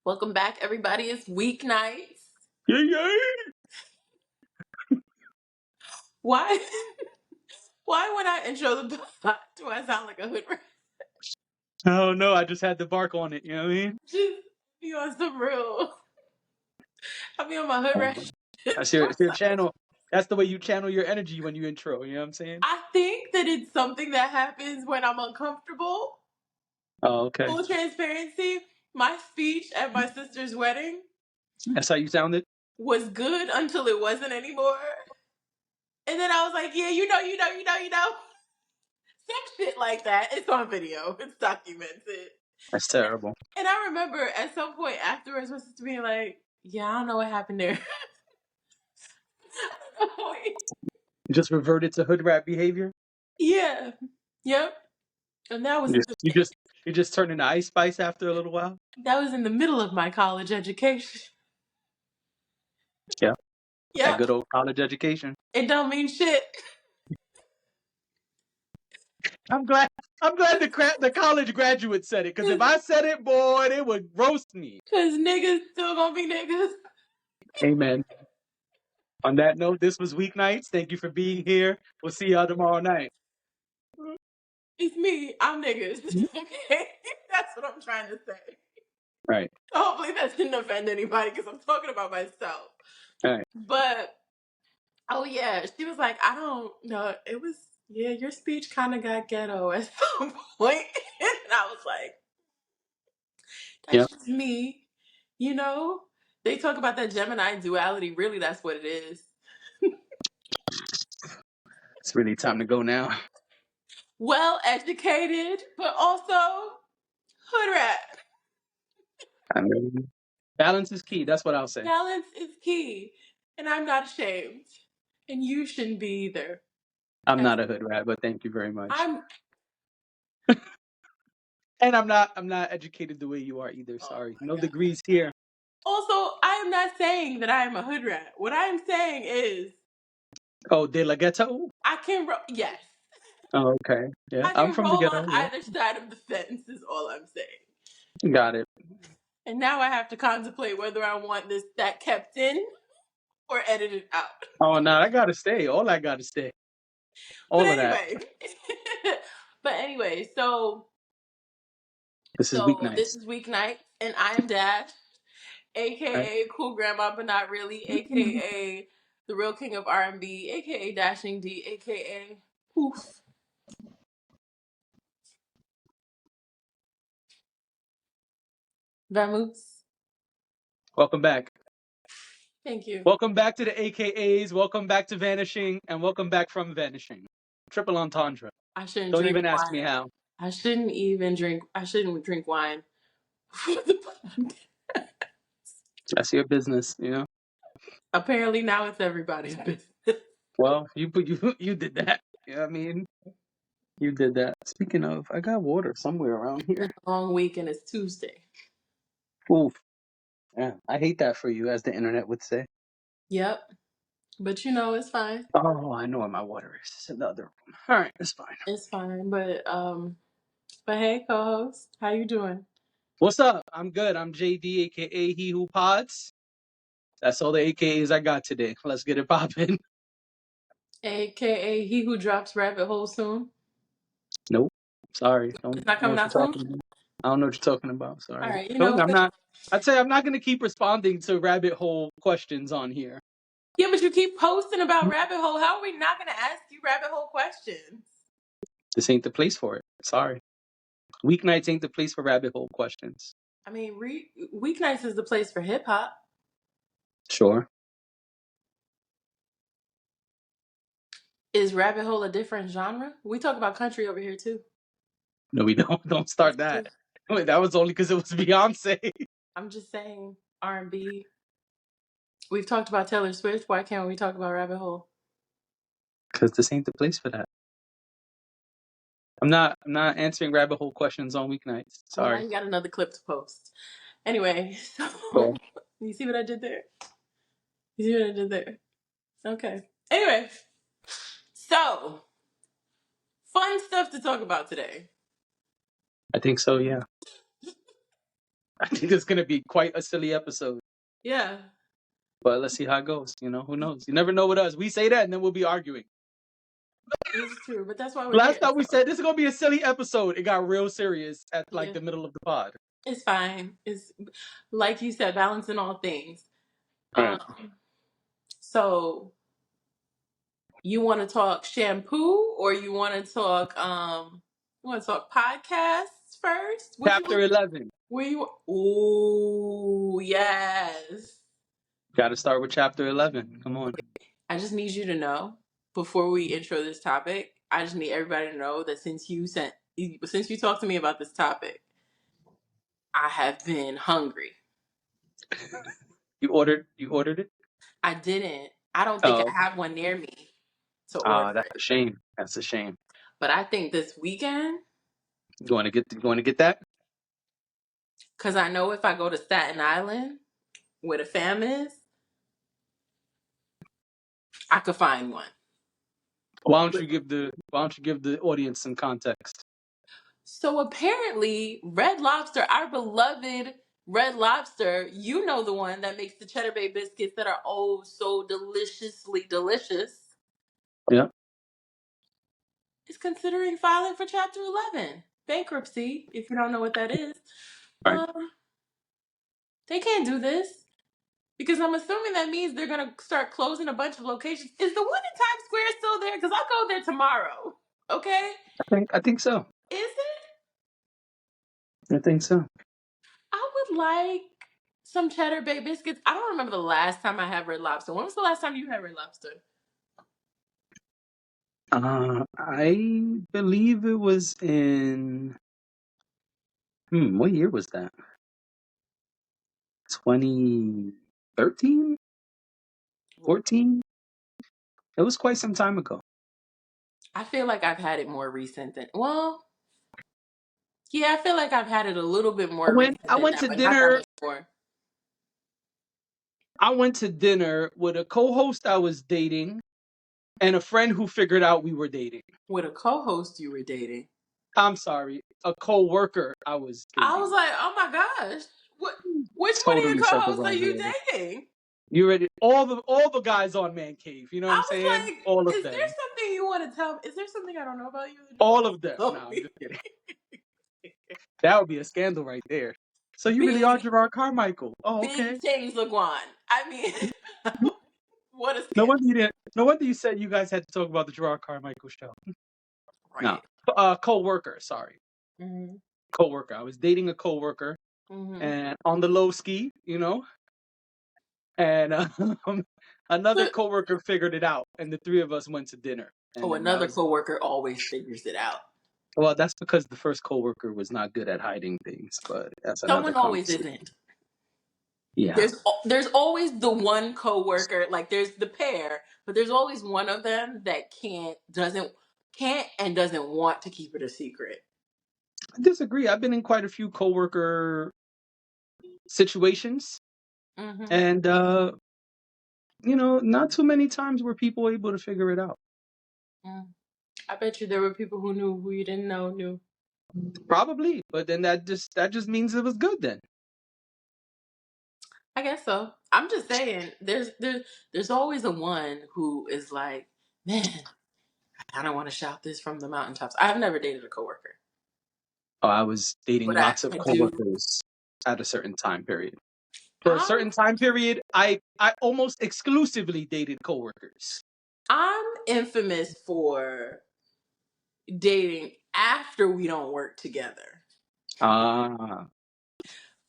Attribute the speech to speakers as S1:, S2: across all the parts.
S1: Welcome back, everybody. It's Weeknights.
S2: Yeah, yeah.
S1: Why? Why when I intro the pod do I sound like a hood rat?
S2: Oh no, I just had to bark on it. You know what I mean?
S1: Just be on some real. I be on my hood rat shit
S2: It's your
S1: sometimes.
S2: channel. That's the way you channel your energy when you intro. You know what I'm saying?
S1: I think that it's something that happens when I'm uncomfortable.
S2: Oh, okay.
S1: Full transparency. My speech at my sister's wedding
S2: That's how you sounded.
S1: was good until it wasn't anymore. And then I was like, yeah, you know. Some shit like that. It's on video. It's documented.
S2: That's terrible.
S1: And I remember at some point afterwards, my sister being like, "Yeah, I don't know what happened there."
S2: You just reverted to hood rat behavior.
S1: Yeah, yep. And
S2: You just turned into Ice Spice after a little while.
S1: that was in the middle of my college education.
S2: Yeah, that
S1: Yep,
S2: good old college education.
S1: it don't mean shit.
S2: I'm glad. I'm glad the college graduate said it, because if I said it, boy, they would roast me.
S1: Cause niggas still gonna be niggas.
S2: Amen. On that note, this was Weeknights. Thank you for being here. We'll see y'all tomorrow night.
S1: It's me. I'm niggas. Okay, that's what I'm trying to say.
S2: Right.
S1: Hopefully that didn't offend anybody because I'm talking about myself.
S2: All right.
S1: But oh yeah, she was like, I don't know. It was your speech kind of got ghetto at some point, and I was like,
S2: Yeah.
S1: that's just me, you know. They talk about that Gemini duality. Really, that's what it is.
S2: It's really time to go now.
S1: Well educated, but also hood rat.
S2: I mean, balance is key. That's what I'll say.
S1: Balance is key, and I'm not ashamed, and you shouldn't be either.
S2: I'm not a hood rat, but thank you very much.
S1: I'm
S2: And I'm not educated the way you are either.
S1: oh
S2: Sorry.
S1: my
S2: No
S1: god.
S2: degrees here.
S1: Also, I am not saying that I am a hood rat. What I am saying is
S2: Oh, de la ghetto?
S1: I can yes.
S2: Oh, okay. Yeah.
S1: I
S2: I'm
S1: can
S2: from the
S1: roll on
S2: ghetto.
S1: either side of the fence is all I'm saying.
S2: Yeah. Got it.
S1: And now I have to contemplate whether I want that kept in or edited out.
S2: Oh no, I gotta stay. All I gotta stay.
S1: But
S2: All of that.
S1: anyway. But anyway, so
S2: This is
S1: this
S2: weeknights.
S1: is Weeknight and I am Dash,
S2: Right?
S1: aka Cool Grandma but not really, aka the real king of R&B, aka Dashing D, aka Poof. Vamoose.
S2: Welcome back.
S1: Thank you.
S2: Welcome back to the AKAs. Welcome back to Vanishing. And welcome back from Vanishing. Triple entendre.
S1: I shouldn't
S2: Don't
S1: drink
S2: even ask me
S1: wine.
S2: how.
S1: I shouldn't drink wine.
S2: That's your business, you know?
S1: Apparently now it's everybody's business.
S2: Well, you did that. You know what I mean? You did that. Speaking of, I got water somewhere around here.
S1: It's a long week and it's Tuesday.
S2: Oof. Yeah, I hate that for you, as the internet would say.
S1: Yep. But you know, it's fine.
S2: Oh, I know where my water is. It's in the other room. All right, it's fine.
S1: It's fine. But hey co-host, how you doing?
S2: What's up? I'm good. I'm JD, aka He Who Pods. That's all the AKAs I got today. Let's get it popping.
S1: AKA he who drops rabbit hole soon.
S2: Nope. Sorry. Don't
S1: It's not
S2: know
S1: coming
S2: what you're
S1: out soon?
S2: talking about. I don't know what you're talking about.
S1: All
S2: Sorry.
S1: right, you know
S2: Nope, I'm
S1: what?
S2: not. I'd say I'm not going to keep responding to rabbit hole questions on here.
S1: Yeah, but you keep posting about rabbit hole. How are we not gonna ask you rabbit hole questions?
S2: This ain't the place for it. Sorry. Weeknights ain't the place for rabbit hole questions.
S1: I mean, Weeknights is the place for hip hop.
S2: Sure.
S1: Is rabbit hole a different genre? We talk about country over here too.
S2: No, we don't. Don't start that. That was only because it was Beyonce.
S1: I'm just saying R&B. We've talked about Taylor Swift. Why can't we talk about rabbit hole?
S2: Because this ain't the place for that. I'm not answering rabbit hole questions on weeknights.
S1: Well, now
S2: Sorry.
S1: you got another clip to post. Anyway, so
S2: Cool.
S1: you see what I did there? You see what I did there? Okay. Anyway, so fun stuff to talk about today.
S2: I think so, yeah. I think it's gonna be quite a silly episode.
S1: Yeah,
S2: But let's see how it goes. Who knows? You never know with us. We say that and then we'll be arguing.
S1: this is true, but that's why we're
S2: Last
S1: here.
S2: time we
S1: So
S2: said this is gonna be a silly episode, it got real serious at like
S1: yeah,
S2: the middle of the pod.
S1: it's fine. It's like you said, balancing all things.
S2: All right.
S1: Um, so you want to talk shampoo or you want to talk podcasts first? What you
S2: Chapter
S1: want?
S2: 11.
S1: Where you? Oh yes.
S2: Got to start with chapter 11. Come on.
S1: I just need you to know before we intro this topic. I just need everybody to know that since you talked to me about this topic, I have been hungry.
S2: You ordered it?
S1: I didn't. I don't think I
S2: Oh,
S1: have one near me to order
S2: that's
S1: it.
S2: a shame. That's a shame.
S1: But I think this weekend,
S2: You want to get that?
S1: because I know if I go to Staten Island where the fam is, I could find one.
S2: Why don't you give the audience some context?
S1: So apparently, Red Lobster, our beloved Red Lobster, you know the one that makes the Cheddar Bay biscuits that are oh so deliciously delicious,
S2: Yeah.
S1: is considering filing for Chapter 11 bankruptcy. If you don't know what that is,
S2: All right.
S1: um, they can't do this because I'm assuming that means they're gonna start closing a bunch of locations. Is the one in Times Square still there? Because I'll go there tomorrow. Okay,
S2: I think so.
S1: is it?
S2: I think so.
S1: I would like some Cheddar Bay biscuits. I don't remember the last time I had Red Lobster. When was the last time you had Red Lobster?
S2: I believe it was in. What year was that? 2013, 14. It was quite some time ago.
S1: I feel like I've had it more recent than yeah, I feel like I've had it a little bit
S2: I
S1: more
S2: went.
S1: recent
S2: I
S1: than
S2: went
S1: that,
S2: to
S1: but not that
S2: dinner.
S1: much more.
S2: I went to dinner with a co-host I was dating and a friend who figured out we were dating.
S1: With a co-host you were dating.
S2: I'm sorry, a co-worker I was
S1: I was
S2: dating.
S1: like, oh my gosh, what? Which one of your
S2: Totally said the
S1: co-hosts are
S2: wrong
S1: you
S2: word.
S1: dating?
S2: You ready? All the guys on Man Cave. You know what
S1: I
S2: I'm
S1: was
S2: saying?
S1: like,
S2: All of
S1: is there
S2: them.
S1: something you want to tell me? Is there something I don't know about you that you
S2: All
S1: want
S2: of
S1: to
S2: them.
S1: tell
S2: No, I'm
S1: me?
S2: just kidding. That would be a scandal right there. So you really are
S1: Big,
S2: Gerard Carmichael? Oh,
S1: big
S2: okay.
S1: things, Laguan. I mean, what a
S2: No
S1: scandal.
S2: wonder you didn't. No wonder you said you guys had to talk about the Gerard Carmichael show. No,
S1: Right.
S2: co-worker. Sorry,
S1: Mm-hmm.
S2: co-worker. I was dating a co-worker,
S1: Mm-hmm.
S2: and on the low ski, and another
S1: So,
S2: co-worker figured it out, and the three of us went to dinner, and
S1: oh,
S2: then that
S1: another
S2: was.
S1: coworker always figures it out.
S2: Well, that's because the first co-worker was not good at hiding things, but that's another
S1: Someone always
S2: conversation.
S1: isn't.
S2: Yeah,
S1: There's always the one coworker, like there's the pair, but there's always one of them that can't and doesn't want to keep it a secret.
S2: I disagree. I've been in quite a few co-worker situations,
S1: Mm-hmm.
S2: and not too many times were people able to figure it out.
S1: Mm. I bet you there were people who knew who you didn't know knew.
S2: Probably, but then that just means it was good then.
S1: I guess so. I'm just saying, there's always a one who is like, man, I don't want to shout this from the mountaintops. I've never dated a coworker,
S2: Oh, I was dating
S1: but
S2: lots of
S1: I do.
S2: coworkers at a certain time period. For a
S1: I'm
S2: certain time period, I almost exclusively dated coworkers.
S1: I'm infamous for dating after we don't work together.
S2: Ah,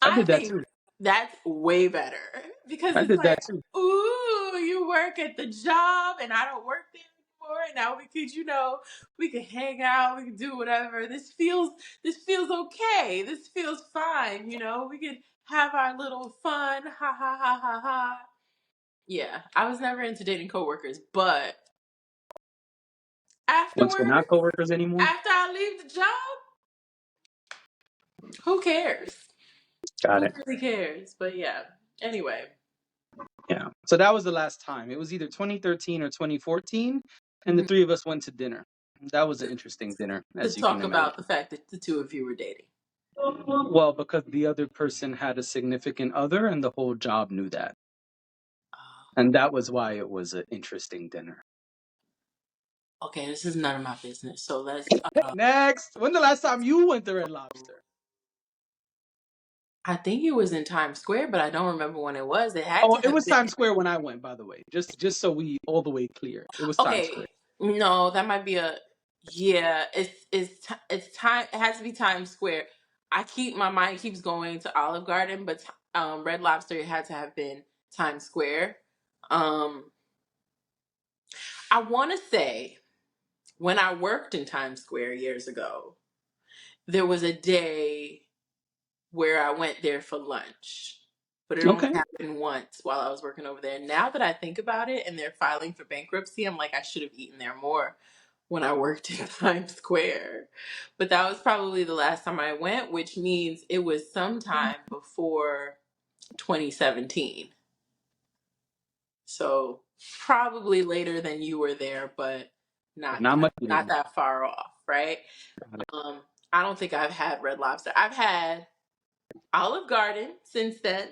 S2: I
S1: I
S2: did that
S1: think
S2: too.
S1: that's way better because
S2: I
S1: it's
S2: did that
S1: like,
S2: too.
S1: ooh, you work at the job and I don't work there anymore. And now we could hang out, we could do whatever. This feels okay. This feels fine. We could have our little fun. Ha ha ha ha ha. Yeah, I was never into dating coworkers, but
S2: Once we're not
S1: afterwards,
S2: coworkers anymore.
S1: after I leave the job, who cares?
S2: Got
S1: Who
S2: it.
S1: really cares? But yeah. Anyway.
S2: Yeah. So that was the last time. It was either 2013 or 2014, and the
S1: Mhm.
S2: three of us went to dinner. That was an interesting dinner,
S1: To
S2: as you can
S1: talk
S2: imagine.
S1: about the fact that the two of you were dating.
S2: Well, because the other person had a significant other and the whole job knew that. And that was why it was an interesting dinner.
S1: Okay, this is none of my business. So let's.
S2: Next. When the last time you went to Red Lobster?
S1: I think it was in Times Square, but I don't remember when it was. It had
S2: Oh,
S1: to
S2: it
S1: have
S2: was
S1: been.
S2: Times Square when I went, by the way. Just so we all the way clear. It was Times Square.
S1: Okay, no, that might be a. Yeah, it's time. It has to be Times Square. My mind keeps going to Olive Garden, but Red Lobster it had to have been Times Square. Um, I want to say when I worked in Times Square years ago, there was a day where I went there for lunch, but it only
S2: Okay.
S1: happened once while I was working over there. Now that I think about it and they're filing for bankruptcy, I'm like, I should have eaten there more when I worked in Times Square. But that was probably the last time I went, which means it was sometime before 2017. So probably later than you were there, but
S2: But
S1: not
S2: not much
S1: not
S2: later.
S1: that far off, right? Um, I don't think I've had Red Lobster. I've had Olive Garden since then.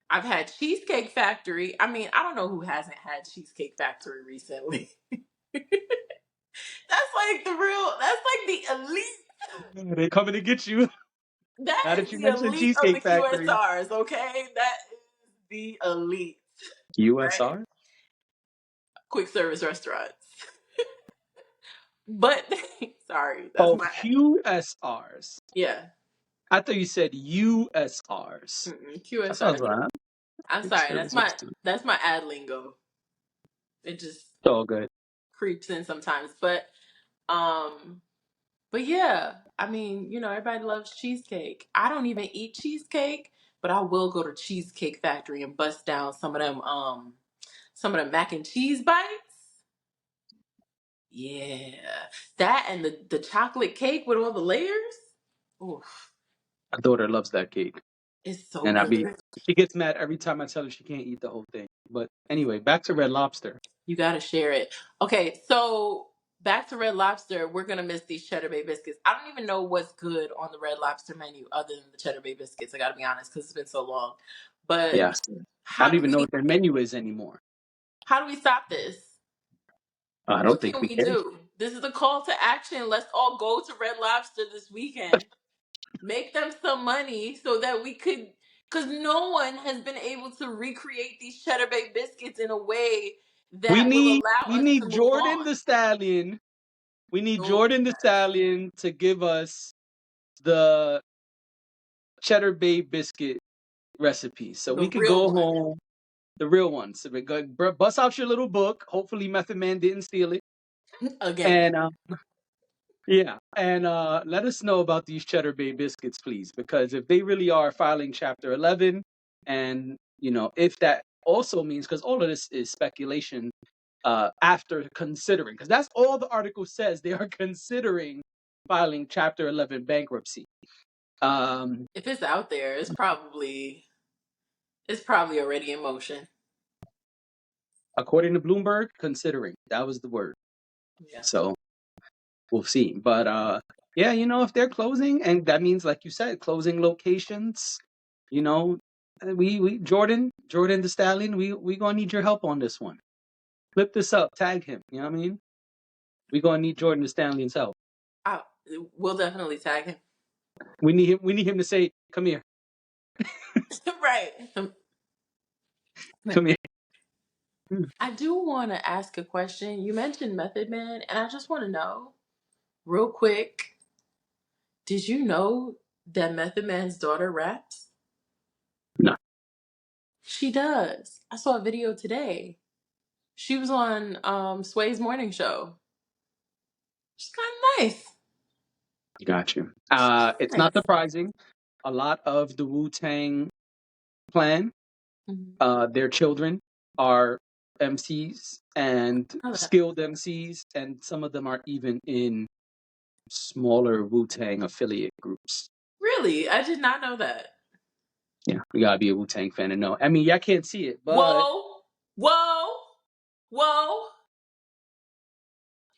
S1: I've had Cheesecake Factory. I mean, I don't know who hasn't had Cheesecake Factory recently. That's like the elite.
S2: They coming to get you.
S1: That
S2: Now that
S1: is
S2: you
S1: the
S2: mentioned
S1: elite of the
S2: Cheesecake Factory.
S1: QSRs, okay? That is the elite, right?
S2: USR?
S1: Quick service restaurants. But, sorry, that's
S2: Oh,
S1: my,
S2: QSRs.
S1: yeah.
S2: I thought you said USRs. I thought I was
S1: QSRs.
S2: like, huh?
S1: I'm
S2: Quick
S1: sorry,
S2: service restaurant.
S1: that's my ad lingo. It just
S2: It's all good.
S1: creeps in sometimes. Um, But yeah, I mean, everybody loves cheesecake. I don't even eat cheesecake, but I will go to Cheesecake Factory and bust down some of them mac and cheese bites. Yeah. That and the chocolate cake with all the layers. Oof.
S2: My daughter loves that cake.
S1: It's so
S2: And
S1: good.
S2: she gets mad every time I tell her she can't eat the whole thing. But anyway, back to Red Lobster.
S1: You gotta share it. Okay, so back to Red Lobster, we're gonna miss these Cheddar Bay biscuits. I don't even know what's good on the Red Lobster menu other than the Cheddar Bay biscuits. I gotta be honest, because it's been so long. But
S2: Yes. I
S1: how
S2: don't
S1: do
S2: even know
S1: we
S2: what their menu is anymore.
S1: how do we stop this?
S2: I don't
S1: What
S2: think
S1: can
S2: we
S1: we
S2: can.
S1: do? This is the call to action. Let's all go to Red Lobster this weekend. Make them some money so that we could, because no one has been able to recreate these Cheddar Bay biscuits in a way
S2: We
S1: that will
S2: need
S1: allow
S2: we
S1: us to
S2: need
S1: move
S2: Jordan
S1: on.
S2: the Stallion. We need
S1: Oh,
S2: Jordan the Stallion to give us the Cheddar Bay biscuit recipe. So
S1: the
S2: we could
S1: real
S2: go
S1: one
S2: home, the real one. So we go bust out your little book. Hopefully Method Man didn't steal it.
S1: again.
S2: And yeah, and let us know about these Cheddar Bay biscuits, please, because if they really are filing Chapter 11, and if that also means, because all of this is speculation, after considering, because that's all the article says, they are considering filing Chapter 11 bankruptcy.
S1: If it's out there, it's probably already in motion.
S2: According to Bloomberg, considering that was the word.
S1: Yeah.
S2: So we'll see. But yeah, if they're closing, and that means, like you said, closing locations, you know, we Jordan the Stallion, we gonna need your help on this one. Flip this up, tag him. You know what I mean? We gonna need Jordan the Stallion's help.
S1: I, we'll definitely tag him.
S2: We need him to say, "Come here,
S1: Right.
S2: come here."
S1: I do want to ask a question. You mentioned Method Man, and I just want to know, real quick, did you know that Method Man's daughter raps?
S2: No,
S1: She does. I saw a video today. She was on Sway's morning show. She's kind of nice.
S2: got you.
S1: She's
S2: It's not
S1: nice.
S2: surprising. A lot of the Wu-Tang clan,
S1: Mhm.
S2: their children are MCs and
S1: I know that.
S2: skilled MCs, and some of them are even in smaller Wu-Tang affiliate groups.
S1: Really? I did not know that.
S2: Yeah, you gotta be a Wu-Tang fan to know. I mean, I can't see it, but
S1: Whoa, whoa, whoa.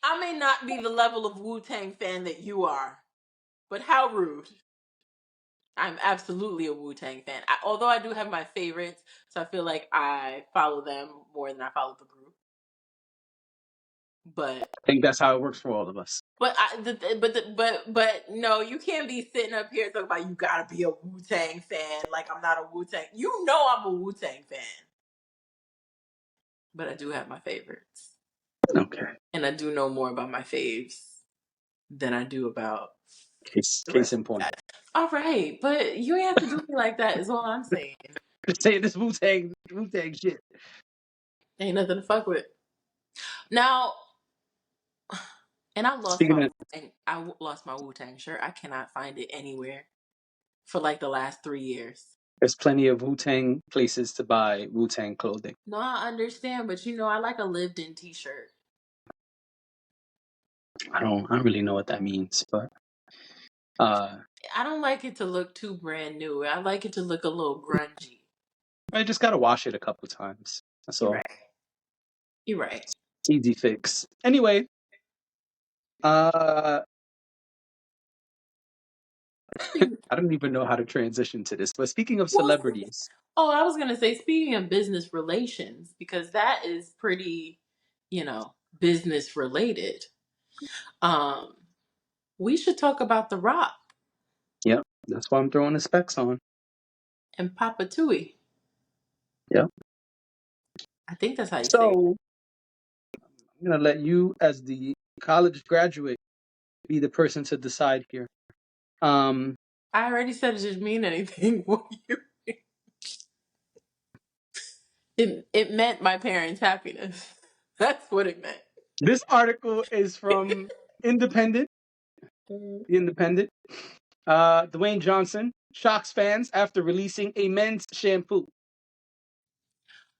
S1: I may not be the level of Wu Tang fan that you are, but how rude. I'm absolutely a Wu-Tang fan. Although I do have my favorites, so I feel like I follow them more than I follow the group. But
S2: I think that's how it works for all of us.
S1: but no, you can't be sitting up here talking about you gotta be a Wu-Tang fan. Like I'm not a Wu-Tang. You know I'm a Wu-Tang fan, but I do have my favorites,
S2: Okay.
S1: and I do know more about my faves than I do about the
S2: Case
S1: rest of
S2: in
S1: the
S2: point.
S1: guys. All right, but you ain't have to do me like that. Is all I'm saying.
S2: Saying this Wu Tang shit.
S1: Ain't nothing to fuck with now. And I lost my
S2: Speaking of,
S1: lost my Wu Tang shirt. I cannot find it anywhere for like the last 3 years.
S2: there's plenty of Wu Tang places to buy Wu Tang clothing.
S1: No, I understand, but I like a lived in T-shirt.
S2: I don't really know what that means, but uh,
S1: I don't like it to look too brand new. I like it to look a little grungy.
S2: I just gotta wash it a couple times. That's
S1: You're
S2: all.
S1: right. You're right.
S2: Easy fix. Anyway, uh,
S1: Speaking-
S2: I don't even know how to transition to this. But speaking of
S1: well,
S2: celebrities,
S1: oh, I was gonna say, speaking of business relations, because that is pretty, business related. Um, we should talk about The Rock
S2: yep, that's why I'm throwing the specs on.
S1: and Papa Tui.
S2: Yep.
S1: I think that's how you say it.
S2: So I'm gonna let you, as the college graduate, be the person to decide here. Um,
S1: I already said it didn't mean anything for you. It meant my parents' happiness. That's what it meant.
S2: this article is from Independent. The Independent. Dwayne Johnson shocks fans after releasing a men's shampoo.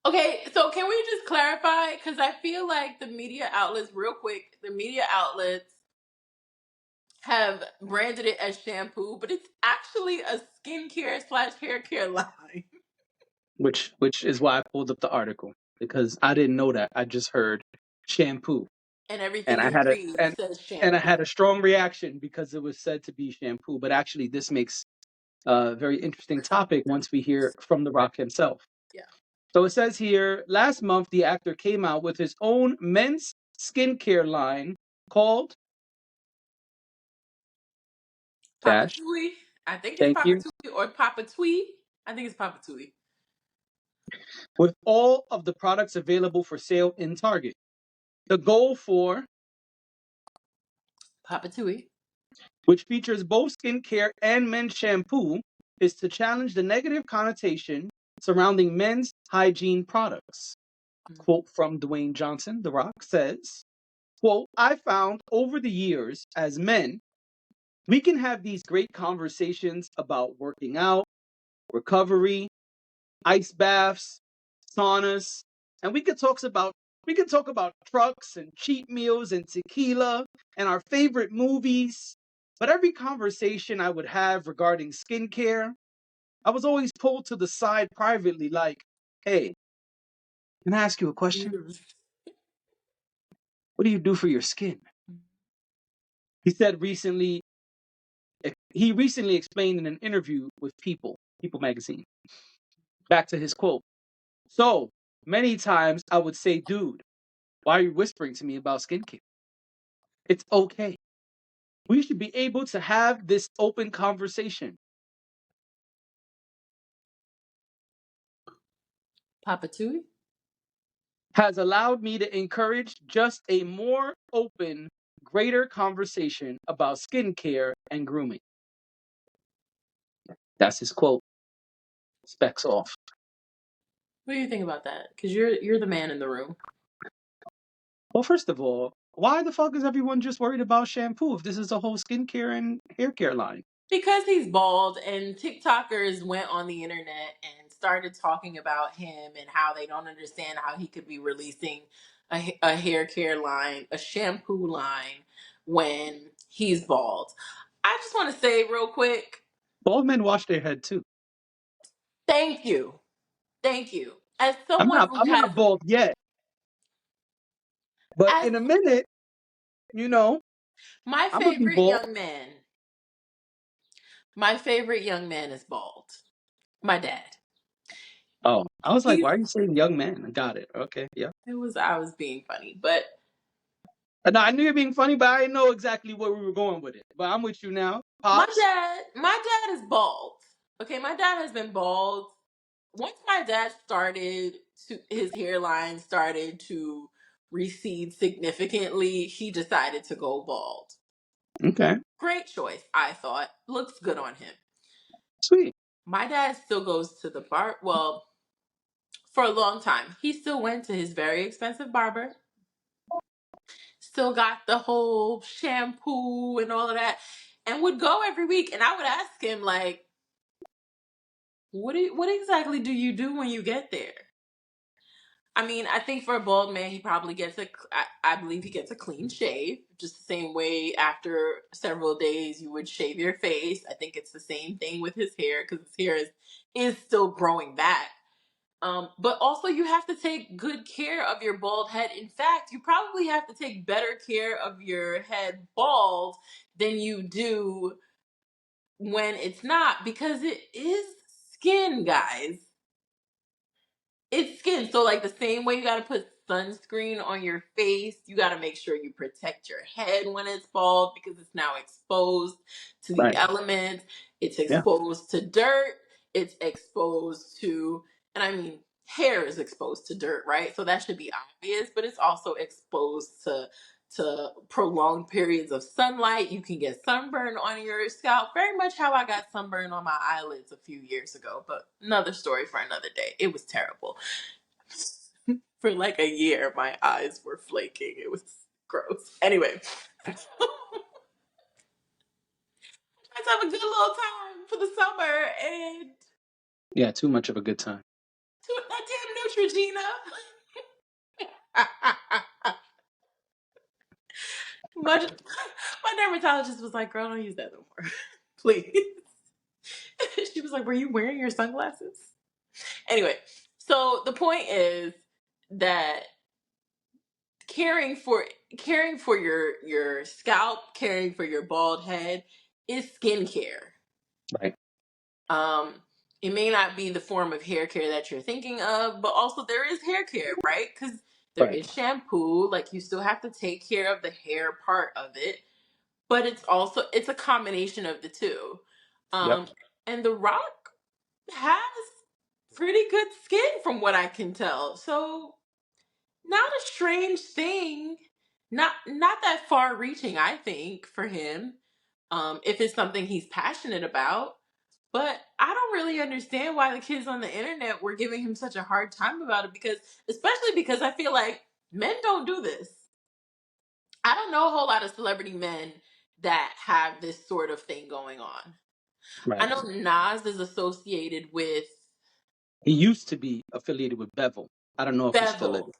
S1: Okay, so can we just clarify? Because I feel like the media outlets, real quick, the media outlets have branded it as shampoo, but it's actually a skincare slash hair care line.
S2: Which is why I pulled up the article because I didn't know that. I just heard shampoo,
S1: And
S2: and
S1: everything
S2: I
S1: you
S2: had a
S1: read says
S2: and I
S1: shampoo.
S2: had a strong reaction because it was said to be shampoo. But actually, this makes a very interesting topic once we hear from The Rock himself.
S1: Yeah.
S2: So it says here, last month the actor came out with his own men's skincare line called
S1: Papa
S2: Dash.
S1: Tui. I think it's
S2: Thank
S1: Papa
S2: you.
S1: Tui or Papa Tui. I think it's Papa Tui.
S2: With all of the products available for sale in Target. The goal for
S1: Papa Tui.
S2: which features both skincare and men's shampoo, is to challenge the negative connotation surrounding men's hygiene products. Quote from Dwayne Johnson, The Rock says, quote, I found over the years as men, we can have these great conversations about working out, recovery, ice baths, saunas, and we can talk about trucks and cheap meals and tequila and our favorite movies. But every conversation I would have regarding skincare, I was always pulled to the side privately, like, "Hey, can I ask you a question? What do you do for your skin?" He said recently. He recently explained in an interview with People magazine. Back to his quote. So many times I would say, "Dude, why are you whispering to me about skincare? It's okay. We should be able to have this open conversation."
S1: Papa Tui.
S2: Has allowed me to encourage just a more open, greater conversation about skincare and grooming. That's his quote. Specs off.
S1: What do you think about that? Because you're the man in the room.
S2: Well, first of all, why the fuck is everyone just worried about shampoo if this is a whole skincare and hair care line?
S1: Because he's bald, and TikTokers went on the internet and started talking about him and how they don't understand how he could be releasing a hair care line, a shampoo line, when he's bald. I just want to say real quick,
S2: Bald men wash their head too.
S1: thank you. Thank you. As
S2: I'm
S1: someone
S2: not
S1: who
S2: I'm
S1: has,
S2: not bald yet, but
S1: as
S2: in a minute, you know,
S1: my
S2: I'm gonna be
S1: favorite
S2: bald.
S1: young man, My favorite young man is bald. My dad.
S2: Oh, I was like,
S1: He's
S2: why are you saying young man? I got it. Okay, yeah.
S1: I was being funny, but
S2: No, I knew you were being funny, but I didn't know exactly where we were going with it. But I'm with you now. Pops?
S1: my dad is bald. Okay, my dad has been bald. Once my dad started to his hairline started to recede significantly, he decided to go bald.
S2: Okay,
S1: Great choice, I thought. Looks good on him.
S2: sweet.
S1: My dad still goes to the bar. Well, for a long time, he still went to his very expensive barber. Still got the whole shampoo and all of that, and would go every week. And I would ask him like, what exactly do you do when you get there? I mean, I think for a bald man, he probably gets I believe he gets a clean shave, just the same way after several days you would shave your face. I think it's the same thing with his hair because his hair is still growing back. But also, you have to take good care of your bald head. In fact, you probably have to take better care of your head bald than you do when it's not because it is skin, guys. It's skin. So like the same way you gotta put sunscreen on your face, you gotta make sure you protect your head when it's bald because it's now exposed to the
S2: Right.
S1: elements. It's
S2: Yeah.
S1: exposed to dirt. It's exposed to, and I mean, hair is exposed to dirt, right? So that should be obvious, but it's also exposed to prolonged periods of sunlight. You can get sunburn on your scalp, very much how I got sunburn on my eyelids a few years ago, but another story for another day. It was terrible. For like a year, my eyes were flaking. It was gross. Anyway, let's have a good little time for the summer and
S2: Yeah, too much of a good time.
S1: to that damn Neutrogena. my, my dermatologist was like, girl, don't use that no more. Please. She was like, were you wearing your sunglasses? Anyway, so the point is that caring for your scalp, caring for your bald head is skincare.
S2: Right.
S1: Um, it may not be the form of hair care that you're thinking of, but also there is hair care, right? Because there
S2: Right.
S1: is shampoo. Like you still have to take care of the hair part of it, but it's a combination of the two.
S2: Yep.
S1: Um, and The Rock has pretty good skin from what I can tell. So not a strange thing. Not that far reaching, I think, for him. If it's something he's passionate about. But I don't really understand why the kids on the internet were giving him such a hard time about it especially because I feel like men don't do this. I don't know a whole lot of celebrity men that have this sort of thing going on. I
S2: Right.
S1: know Nas is associated with
S2: He used to be affiliated with Bevel. I don't know if he still is.
S1: Bevel.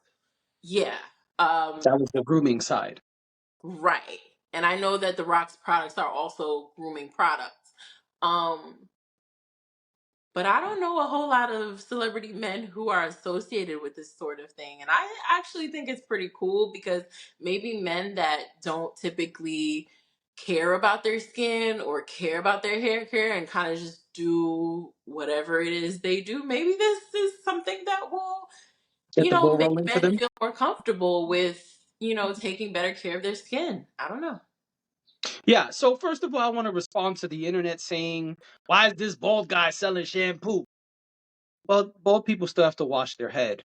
S1: Yeah. Um,
S2: That was the grooming side.
S1: right. And I know that the Rock's products are also grooming products. Um, but I don't know a whole lot of celebrity men who are associated with this sort of thing. And I actually think it's pretty cool because maybe men that don't typically care about their skin or care about their hair care and kind of just do whatever it is they do, maybe this is something that will,
S2: Get the ball
S1: make
S2: rolling for
S1: men
S2: them.
S1: feel more comfortable with, taking better care of their skin. I don't know.
S2: Yeah. So first of all, I want to respond to the internet saying, "Why is this bald guy selling shampoo?" Well, bald people still have to wash their head.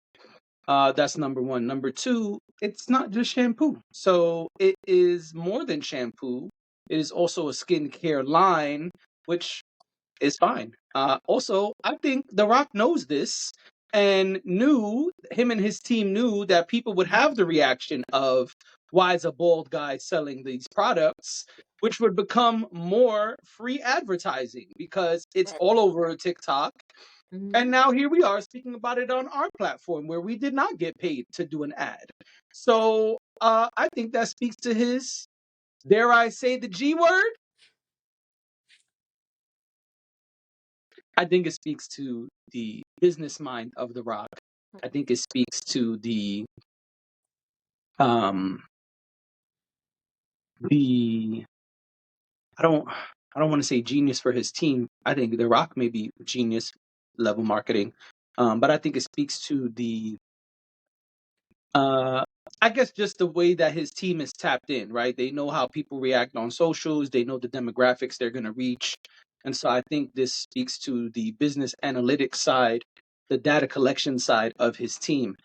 S2: That's number one. Number two, it's not just shampoo. So it is more than shampoo. It is also a skincare line, which is fine. Also, I think The Rock knows this and knew, him and his team knew that people would have the reaction of, why is a bald guy selling these products? Which would become more free advertising because it's
S1: Right.
S2: all over TikTok.
S1: Mhm.
S2: And now here we are speaking about it on our platform where we did not get paid to do an ad. So I think that speaks to his, dare I say the G word? I think it speaks to the business mind of The Rock. I think it speaks to um the I don't I don't want to say genius for his team. I think The Rock may be genius level marketing, but I think it speaks to the uh, I guess just the way that his team is tapped in, right? They know how people react on socials, they know the demographics they're going to reach. And so I think this speaks to the business analytics side, the data collection side of his team,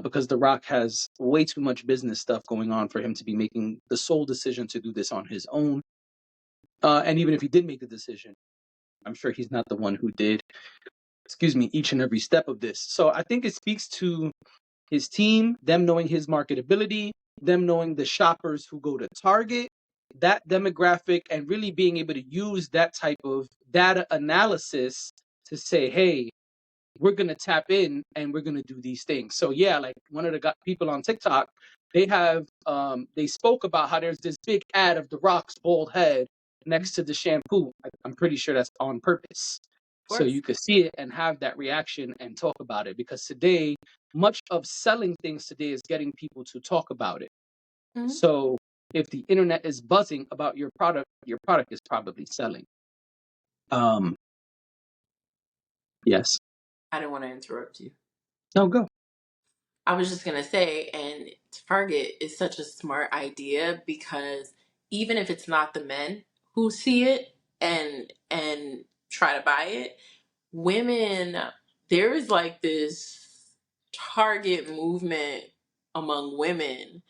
S2: because The Rock has way too much business stuff going on for him to be making the sole decision to do this on his own. And even if he did make the decision, I'm sure he's not the one who did, excuse me, each and every step of this. So I think it speaks to his team, them knowing his marketability, them knowing the shoppers who go to Target, that demographic, and really being able to use that type of data analysis to say, hey, we're going to tap in and we're going to do these things. So yeah, like one of the people on TikTok, they have they spoke about how there's this big ad of The Rock's bald head next to the shampoo. I'm pretty sure that's on purpose.
S1: Of
S2: So
S1: course.
S2: you could see it and have that reaction and talk about it, because today, much of selling things today is getting people to talk about it.
S1: Mm-hmm.
S2: So if the internet is buzzing about your product is probably selling. Um, yes.
S1: I didn't want to interrupt you.
S2: No, go.
S1: I was just gonna say, and Target is such a smart idea because even if it's not the men who see it and try to buy it, women, there is like this Target movement among women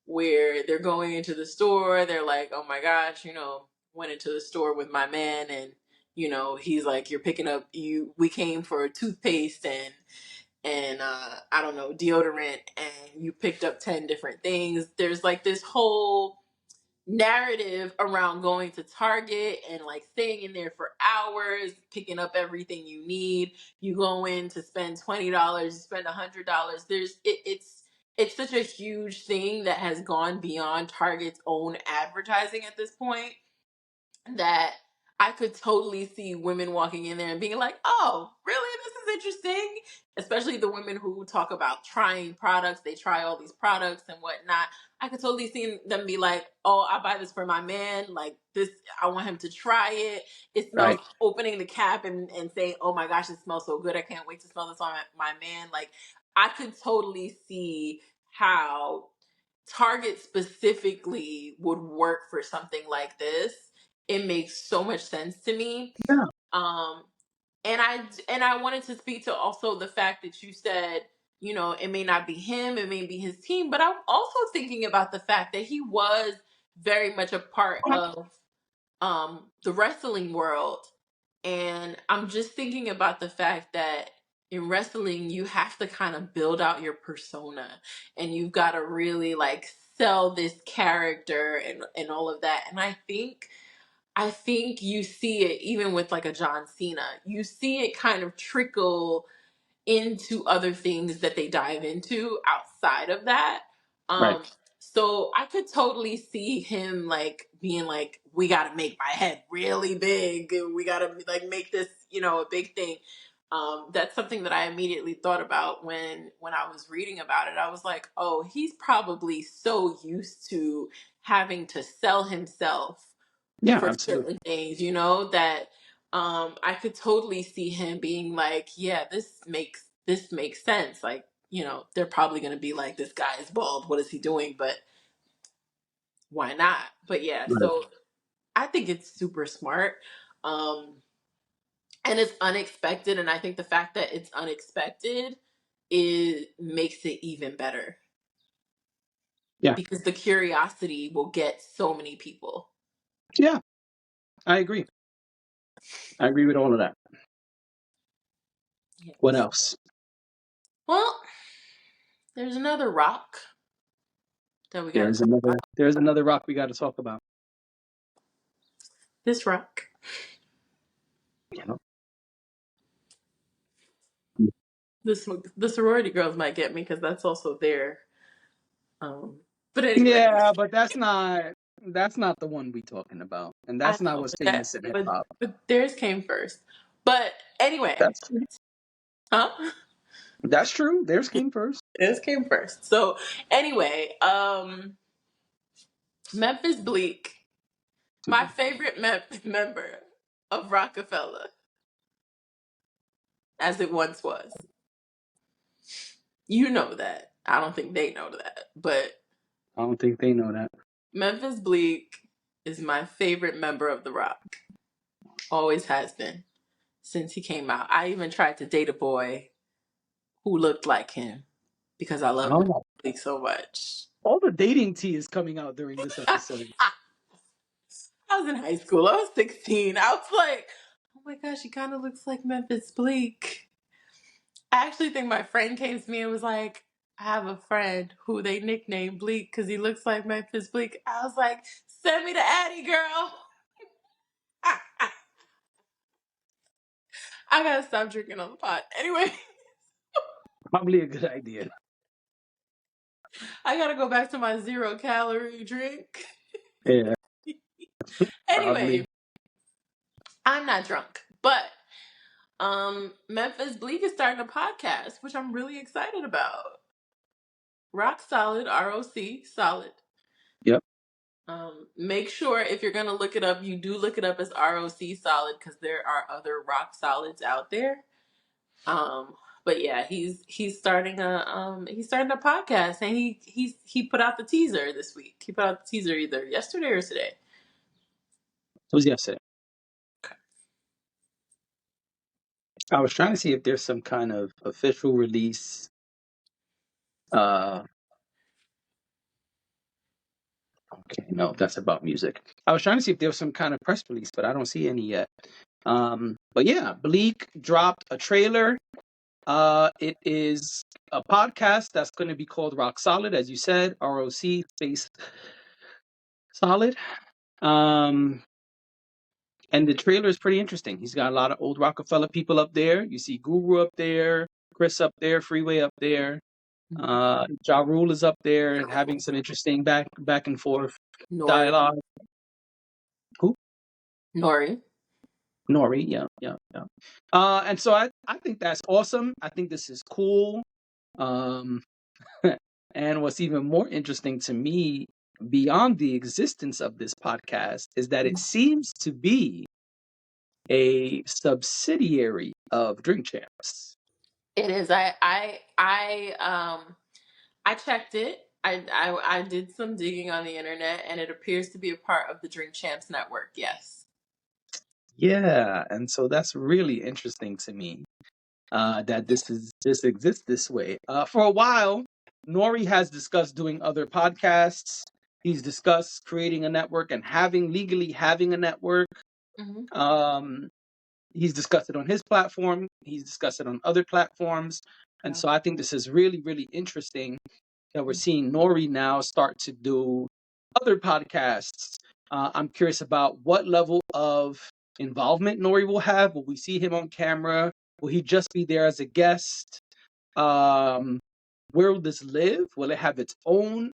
S1: where they're going into the store, they're like, oh my gosh, went into the store with my man, and he's like, you're picking up, we came for a toothpaste and I don't know, deodorant, and you picked up 10 different things. There's like this whole narrative around going to Target and like staying in there for hours, picking up everything you need. You go in to spend $20, you spend $100. It's such a huge thing that has gone beyond Target's own advertising at this point, that I could totally see women walking in there and being like, oh, really? This is interesting. Especially the women who talk about trying products. They try all these products and whatnot. I could totally see them be like, oh, I buy this for my man. Like this, I want him to try it. It smells,
S2: Right.
S1: opening the cap and saying, oh my gosh, it smells so good. I can't wait to smell this on my man. Like I could totally see how Target specifically would work for something like this. It makes so much sense to me.
S2: Yeah.
S1: Um, and I wanted to speak to also the fact that you said, it may not be him, it may be his team, but I'm also thinking about the fact that he was very much a part of the wrestling world. And I'm just thinking about the fact that in wrestling, you have to kind of build out your persona, and you've got to really like sell this character and all of that. And I think you see it even with like a John Cena. You see it kind of trickle into other things that they dive into outside of that.
S2: Right.
S1: Um, so I could totally see him like being like, we got to make my head really big. We got to like make this, a big thing. That's something that I immediately thought about when I was reading about it. I was like, oh, he's probably so used to having to sell himself
S2: Yeah,
S1: for
S2: absolutely.
S1: certain things, that I could totally see him being like, yeah, this makes sense. Like, they're probably gonna be like, this guy is bald, what is he doing? But why not? But yeah,
S2: Right.
S1: so I think it's super smart. Um and it's unexpected, and I think the fact that it's unexpected makes it even better
S2: Yeah.
S1: because the curiosity will get so many people.
S2: Yeah. I agree. I agree with all of that. What
S1: Yes.
S2: else?
S1: Well, there's another rock that we gotta
S2: There's
S1: talk about.
S2: another rock we got to talk about.
S1: This rock.
S2: You know?
S1: The sorority girls might get me because that's also there. But anyway,
S2: Yeah, but that's not the one we talking about, and
S1: I
S2: that's not
S1: know,
S2: what's
S1: but
S2: famous in hip hop.
S1: theirs came first. But anyway,
S2: That's true.
S1: huh?
S2: That's true. Theirs came first.
S1: Theirs came first. So anyway, Memphis Bleek My favorite member of Rockefeller, as it once was. You know that. I don't think they know that. But
S2: I don't think they know that.
S1: Memphis Bleek is my favorite member of the Rock. Always has been since he came out. I even tried to date a boy who looked like him because I love Memphis
S2: Oh,
S1: Bleek so much.
S2: all the dating tea is coming out during this episode.
S1: I was in high school. I was 16. I was like, oh my gosh, he kind of looks like Memphis Bleek. I actually think my friend came to me and was like, I have a friend who they nicknamed Bleek because he looks like Memphis Bleek. I was like, send me the Addy, girl. I gotta stop drinking on the pot. Anyway,
S2: Probably a good idea.
S1: I gotta go back to my 0-calorie drink.
S2: Yeah,
S1: Anyway,
S2: probably.
S1: I'm not drunk, but Memphis Bleek is starting a podcast, which I'm really excited about. Rock Solid, ROC Solid.
S2: Yep.
S1: Make sure if you're gonna look it up, you do look it up as ROC Solid because there are other rock solids out there. But yeah, he's starting a podcast, and he put out the teaser this week. He put out the teaser either yesterday or today.
S2: It was yesterday. I was trying to see if there's some kind of official release. Okay, no, that's about music. I was trying to see if there was some kind of press release, but I don't see any yet. But yeah, Bleek dropped a trailer. It is a podcast that's going to be called Rock Solid, as you said, ROC space Solid. And the trailer is pretty interesting. He's got a lot of old Rockefeller people up there. You see Guru up there, Chris up there, Freeway up there. Ja Rule is up there having some interesting back and forth
S1: Nori,
S2: dialogue. Who?
S1: Nori.
S2: Nori, yeah. And so I think that's awesome. I think this is cool. Um, and what's even more interesting to me, beyond the existence of this podcast, is that it seems to be a subsidiary of Drink Champs.
S1: It is. I checked it. I did some digging on the internet, and it appears to be a part of the Drink Champs network. Yes.
S2: Yeah, and so that's really interesting to me. That this exists this way. For a while, Nori has discussed doing other podcasts. He's discussed creating a network and legally having a network.
S1: Mm-hmm.
S2: He's discussed it on his platform. He's discussed it on other platforms. And so I think this is really, really interesting that we're seeing Nori now start to do other podcasts. I'm curious about what level of involvement Nori will have. Will we see him on camera? Will he just be there as a guest? Where will this live? Will it have its own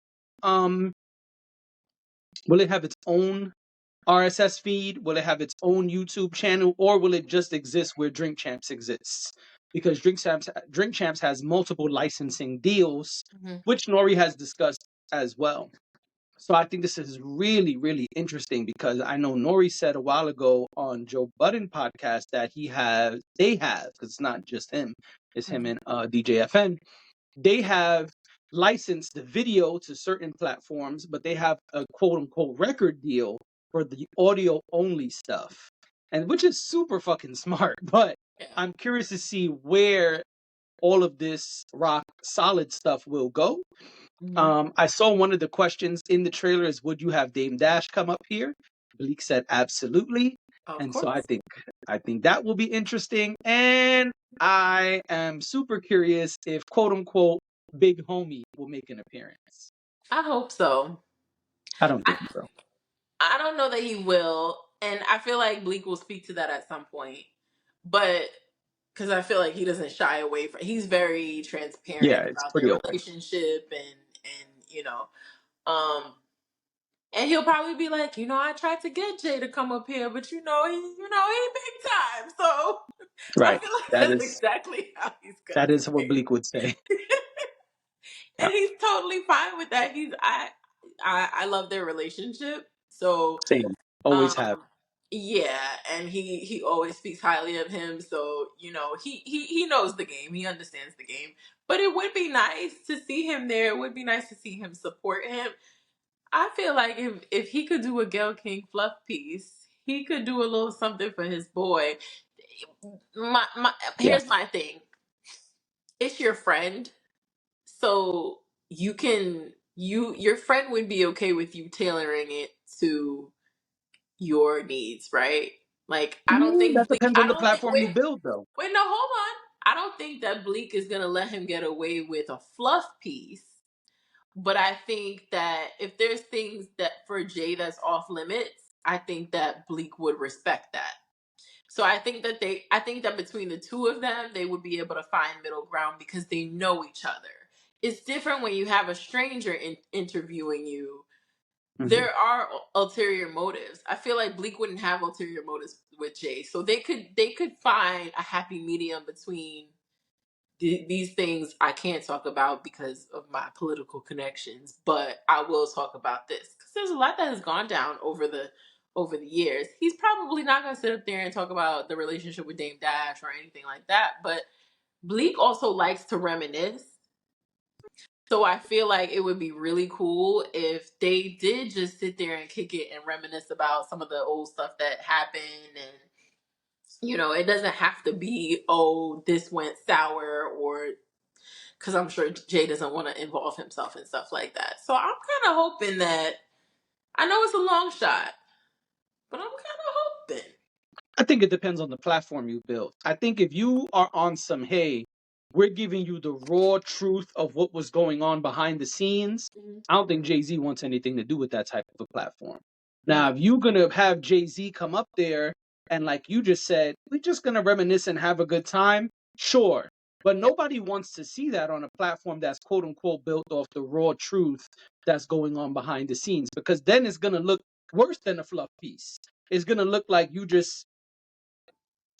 S2: RSS feed? Will it have its own YouTube channel, or will it just exist where Drink Champs exists? Because Drink Champs has multiple licensing deals, which Nori has discussed as well. So I think this is really, really interesting because I know Nori said a while ago on Joe Budden podcast that they have, because it's not just him, it's him and DJFN. They have licensed the video to certain platforms, but they have a quote unquote record deal for the audio only stuff. And which is super fucking smart. But I'm curious to see where all of this rock solid stuff will go. I saw one of the questions in the trailer is, would you have Dame Dash come up here? Bleek said absolutely.
S1: Of
S2: And
S1: course.
S2: so I think that will be interesting. And I am super curious if quote unquote Big Homie will make an appearance.
S1: I hope so.
S2: I don't think he will.
S1: I don't know that he will, and I feel like Bleek will speak to that at some point. But because I feel like he doesn't shy away from, he's very transparent
S2: Yeah, it's
S1: about their
S2: pretty open.
S1: relationship, and and he'll probably be like, I tried to get Jay to come up here, but he big time. So I
S2: Right.
S1: feel like
S2: That
S1: that's
S2: is
S1: exactly how he's gonna
S2: that is
S1: say
S2: what
S1: it.
S2: Bleek would say. Yeah.
S1: And he's totally fine with that. I love their relationship. So
S2: Same. Always have.
S1: Um, yeah, and he always speaks highly of him, so he knows the game, he understands the game. But it would be nice to see him there. It would be nice to see him support him. I feel like if he could do a Gayle King fluff piece, he could do a little something for his boy. My
S2: Yeah.
S1: here's my thing. It's your friend, so your friend would be okay with you tailoring it to your needs, right? Like
S2: That depends
S1: I
S2: on the
S1: don't think
S2: platform you build, though.
S1: wait, no, hold on. I don't think that Bleak is gonna let him get away with a fluff piece. But I think that if there's things that for Jay that's off limits, I think that Bleak would respect that. So I think that between the two of them, they would be able to find middle ground because they know each other. It's different when you have a stranger interviewing you.
S2: Hmm.
S1: There are ulterior motives. I feel like Bleak wouldn't have ulterior motives with Jay, so they could find a happy medium between these things I can't talk about because of my political connections, but I will talk about this because there's a lot that has gone down over the years. He's probably not going to sit up there and talk about the relationship with Dame Dash or anything like that, but Bleak also likes to reminisce. So I feel like it would be really cool if they did just sit there and kick it and reminisce about some of the old stuff that happened. And it doesn't have to be, oh, this went sour, or because I'm sure Jay doesn't want to involve himself in stuff like that. So I'm kind of hoping that, I know it's a long shot, but I'm kind of hoping.
S2: I think it depends on the platform you build. I think if you are on some, hey, we're giving you the raw truth of what was going on behind the scenes,
S1: Mhm.
S2: I don't think Jay-Z wants anything to do with that type of a platform.
S1: Mhm.
S2: Now, if you're going to have Jay-Z come up there and, like you just said, we're just going to reminisce and have a good time, sure. But
S1: Yeah.
S2: nobody wants to see that on a platform that's quote unquote built off the raw truth that's going on behind the scenes, because then it's going to look worse than a fluff piece. It's going to look like you just,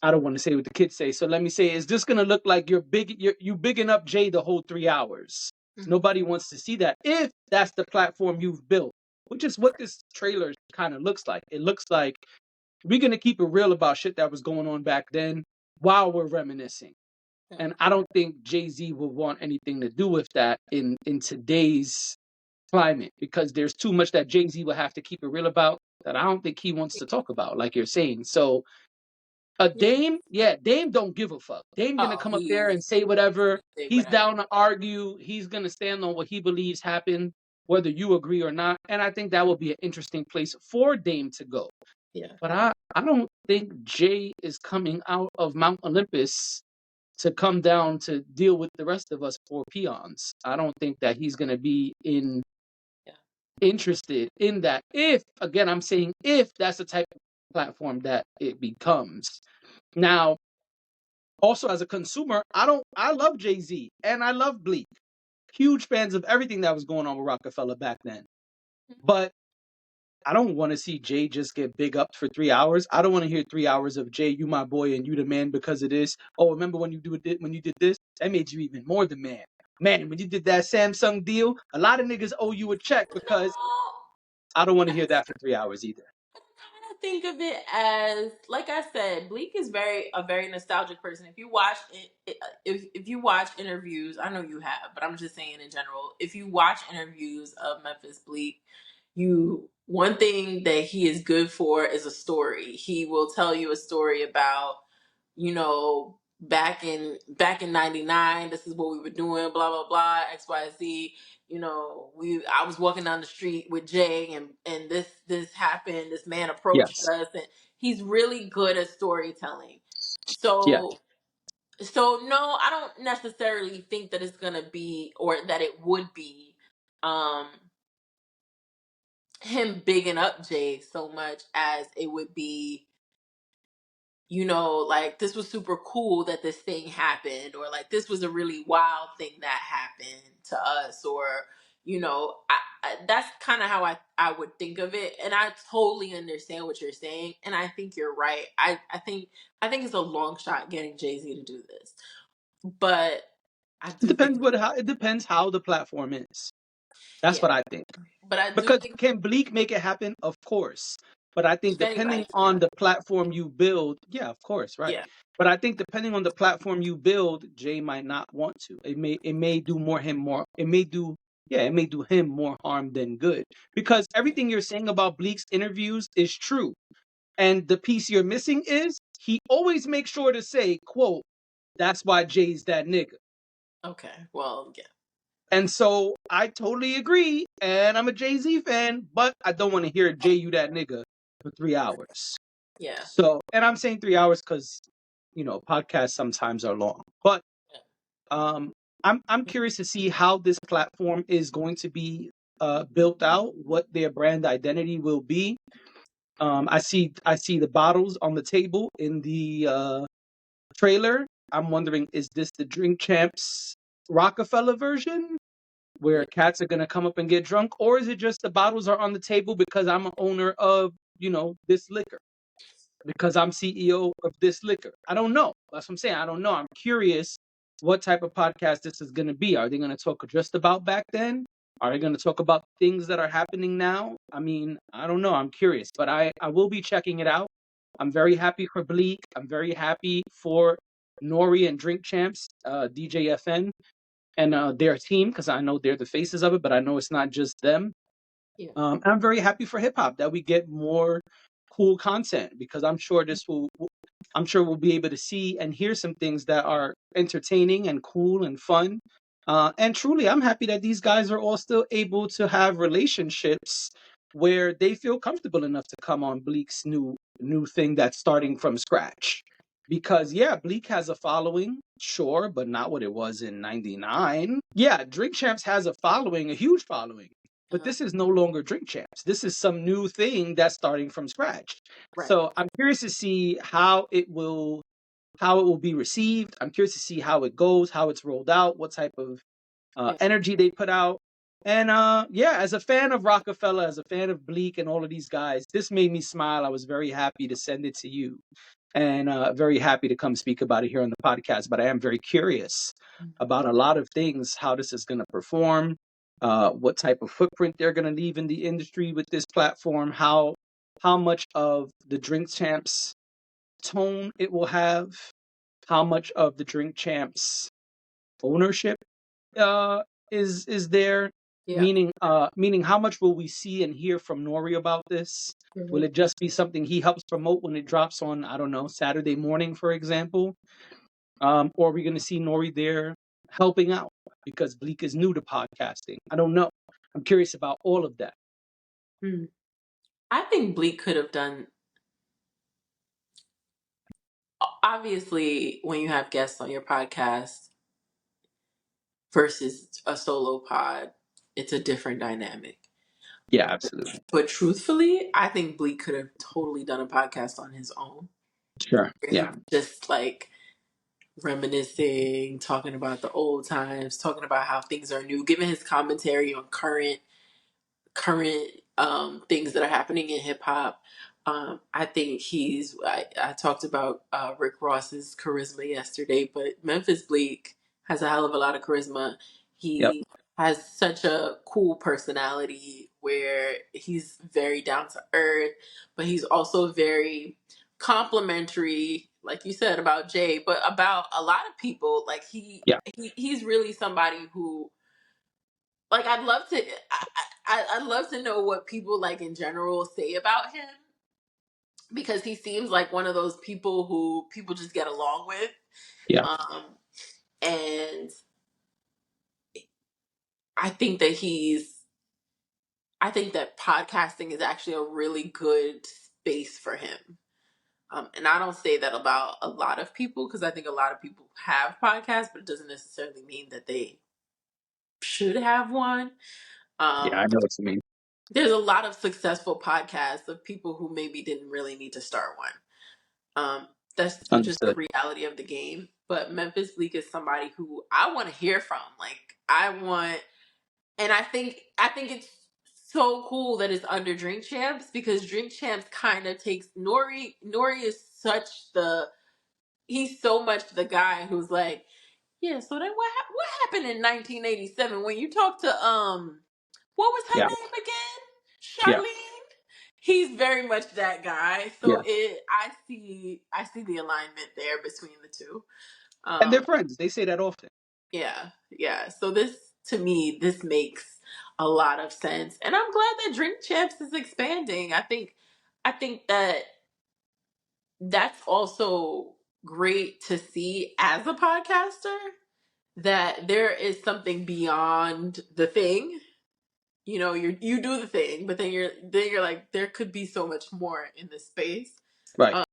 S2: I don't want to say what the kids say. So let me say, is this gonna look like you bigging up Jay the whole 3 hours?
S1: Mhm.
S2: Nobody wants to see that. If that's the platform you've built, which is what this trailer kind of looks like. It looks like we're gonna keep it real about shit that was going on back then while we're reminiscing.
S1: Yeah.
S2: And I don't think Jay-Z would want anything to do with that in today's climate, because there's too much that Jay-Z will have to keep it real about that I don't think he wants to talk about, like you're saying. So a
S1: Yeah.
S2: Dame, yeah, Dame don't give a fuck. Dame gonna
S1: Oh,
S2: come up there and
S1: he's
S2: say whatever.
S1: say
S2: He's
S1: whatever.
S2: down to argue. He's gonna stand on what he believes happened, whether you agree or not. And I think that would be an interesting place for Dame to go.
S1: Yeah.
S2: But I don't think Jay is coming out of Mount Olympus to come down to deal with the rest of us poor peons. I don't think that he's gonna be
S1: Yeah.
S2: interested in that. If, again, I'm saying if that's the type of platform that it becomes. Now, also as a consumer, I love Jay-Z and I love Bleak. Huge fans of everything that was going on with Rockefeller back then. But I don't want to see Jay just get big up for 3 hours. I don't want to hear 3 hours of Jay, you my boy and you the man because of this. Oh, remember when you did this? That made you even more the man. Man, when you did that Samsung deal, a lot of niggas owe you a check
S1: No,
S2: because I don't want to hear that for 3 hours either.
S1: kind of think of it as, like I said, Bleak is a very nostalgic person. If you watch if you watch interviews, I know you have, but I'm just saying in general, if you watch interviews of Memphis Bleak, you one thing that he is good for is a story. He will tell you a story about, back in '99, this is what we were doing, blah blah blah, XYZ. We I was walking down the street with Jay, and this happened. This man approached
S2: Yes.
S1: us, and he's really good at storytelling.
S2: Yes.
S1: So no, I don't necessarily think that it's gonna be, or that it would be, um him bigging up Jay so much as it would be, like, this was super cool that this thing happened, or like this was a really wild thing that happened to us, or that's kind of how I would think of it. And I totally understand what you're saying, and I think you're right. I think it's a long shot getting Jay-Z to do this, but I
S2: It
S1: do think
S2: depends it depends how the platform is. That's
S1: yeah,
S2: what I think.
S1: but I do
S2: Because
S1: think
S2: can Bleak make it happen? Of course. But I think
S1: If
S2: depending
S1: anybody
S2: on
S1: can.
S2: the platform you build, yeah, of course, right.
S1: Yeah.
S2: But I think depending on the platform you build, Jay might not want to. It may do more it may do him more harm than good. Because everything you're saying about Bleak's interviews is true. And the piece you're missing is he always makes sure to say, quote, that's why Jay's that nigga.
S1: Okay. Well, yeah.
S2: And so I totally agree, and I'm a Jay-Z fan, but I don't want to hear Jay you that nigga for 3 hours.
S1: Yeah.
S2: So, and I'm saying 3 hours because podcasts sometimes are long. But um, I'm curious to see how this platform is going to be built out, what their brand identity will be. I see the bottles on the table in the trailer. I'm wondering, is this the Drink Champs Rockefeller version, where
S1: Yeah.
S2: cats are gonna come up and get drunk, or is it just the bottles are on the table because I'm an owner of this liquor? Because I'm CEO of this liquor. I don't know. That's what I'm saying. I don't know. I'm curious what type of podcast this is going to be. Are they going to talk just about back then? Are they going to talk about things that are happening now? I mean, I don't know. I'm curious, but I will be checking it out. I'm very happy for Bleak. I'm very happy for Nori and Drink Champs, DJFN, and their team, because I know they're the faces of it, but I know it's not just them.
S1: Yeah.
S2: I'm very happy for hip hop that we get more cool content, because I'm sure we'll be able to see and hear some things that are entertaining and cool and fun. And truly, I'm happy that these guys are all still able to have relationships where they feel comfortable enough to come on Bleak's new thing that's starting from scratch. Because yeah, Bleak has a following, sure, but not what it was in '99. Yeah, Drink Champs has a following, a huge following. But
S1: Uh-huh.
S2: this is no longer Drink Champs. This is some new thing that's starting from scratch.
S1: Right.
S2: So I'm curious to see how it will be received. I'm curious to see how it goes, how it's rolled out, what type of
S1: Yeah.
S2: energy they put out. And yeah, as a fan of Rockefeller, as a fan of Bleak and all of these guys, this made me smile. I was very happy to send it to you, and very happy to come speak about it here on the podcast. But I am very curious about a lot of things, how this is going to perform, what type of footprint they're going to leave in the industry with this platform, how much of the Drink Champs tone it will have, how much of the Drink Champs ownership uh, is there,
S1: Yeah.
S2: meaning how much will we see and hear from Nori about this? Will
S1: Mhm.
S2: it just be something he helps promote when it drops on, I don't know, Saturday morning, for example? Or are we going to see Nori there helping out because Bleak is new to podcasting? I don't know. I'm curious about all of that.
S1: Hmm. I think Bleak could have done. Obviously, when you have guests on your podcast versus a solo pod, it's a different dynamic.
S2: Yeah, absolutely.
S1: But truthfully, I think Bleak could have totally done a podcast on his own.
S2: Sure.
S1: Where he
S2: Yeah.
S1: was just like reminiscing, talking about the old times, talking about how things are new, giving his commentary on current things that are happening in hip hop. I think I talked about Rick Ross's charisma yesterday, but Memphis Bleek has a hell of a lot of charisma.
S2: Yep.
S1: He has such a cool personality where he's very down to earth, but he's also very complimentary, like you said about Jay, but about a lot of people. Like
S2: Yeah.
S1: he's really somebody who, like, I'd love to know what people like in general say about him, because he seems like one of those people who people just get along with.
S2: Yeah.
S1: Um, and I think that I think that podcasting is actually a really good space for him. And I don't say that about a lot of people, because I think a lot of people have podcasts, but it doesn't necessarily mean that they should have one.
S2: Yeah. I
S1: Um,
S2: know what you mean.
S1: there's a lot of successful podcasts of people who maybe didn't really need to start one. That's just the
S2: Understood.
S1: reality of the game. But Memphis Bleek is somebody who I want to hear from. Like, I want, and I think it's so cool that it's under Drink Champs, because Drink Champs kind of takes Nori. Nori is he's so much the guy who's like, yeah. So then what happened in 1987 when you talked to what was her
S2: Yeah.
S1: name again?
S2: Yeah.
S1: Charlene. He's very much that guy.
S2: Yeah,
S1: So I see the alignment there between the two.
S2: and they're
S1: Um,
S2: friends. They say that often.
S1: yeah, yeah. So this to me, this makes a lot of sense. And I'm glad that Drink Champs is expanding. I think that that's also great to see as a podcaster that there is something beyond the thing. You know, you do the thing, but then you're like, there could be so much more in this space.
S2: Right.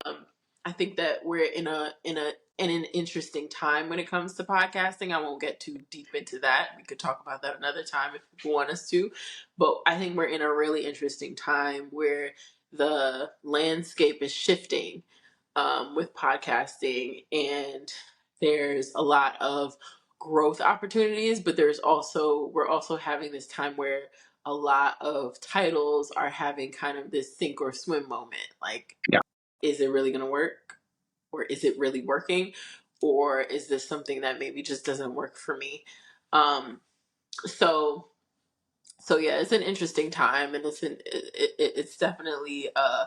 S1: I think that we're in an interesting time when it comes to podcasting. I won't get too deep into that. We could talk about that another time if people want us to. But I think we're in a really interesting time where the landscape is shifting with podcasting, and there's a lot of growth opportunities, but we're also having this time where a lot of titles are having kind of this sink or swim moment. Like,
S2: Yeah.
S1: is it really going to work? Or is it really working? Or is this something that maybe just doesn't work for me? Um, so, so yeah, it's an interesting time, and it's definitely a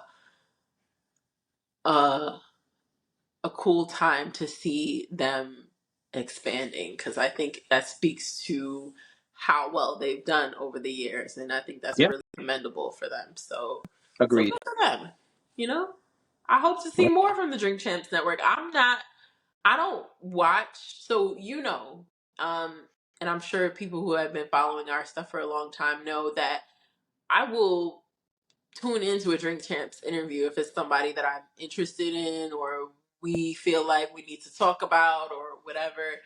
S1: a cool time to see them expanding, because I think that speaks to how well they've done over the years, and I think that's
S2: Yeah.
S1: really commendable for them. So, so
S2: Agreed.
S1: good for them. You know, I hope to see
S2: Right.
S1: more from the Drink Champs Network. I don't watch, so um, and I'm sure people who have been following our stuff for a long time know that I will tune into a Drink Champs interview if it's somebody that I'm interested in or we feel like we need to talk about or whatever.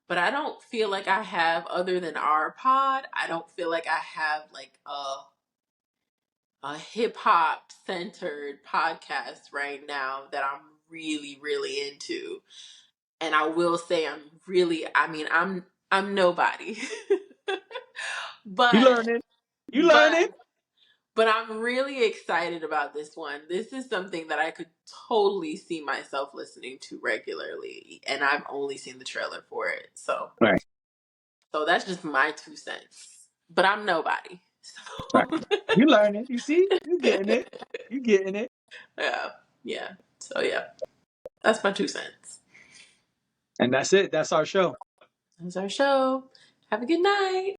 S1: But I don't feel like I have, other than our pod, I don't feel like I have like a hip hop centered podcast right now that I'm really, really into. And I will say I'm nobody.
S2: You
S1: but
S2: learning. You
S1: but
S2: learning.
S1: But I'm really excited about this one. This is something that I could totally see myself listening to regularly, and I've only seen the trailer for it.
S2: Right.
S1: So that's just my 2 cents. But I'm nobody.
S2: Right.
S1: So
S2: You learning. You see? You getting it. You getting it.
S1: yeah, yeah. So yeah, that's my 2 cents.
S2: And that's it. That's our show.
S1: That's our show. Have a good night.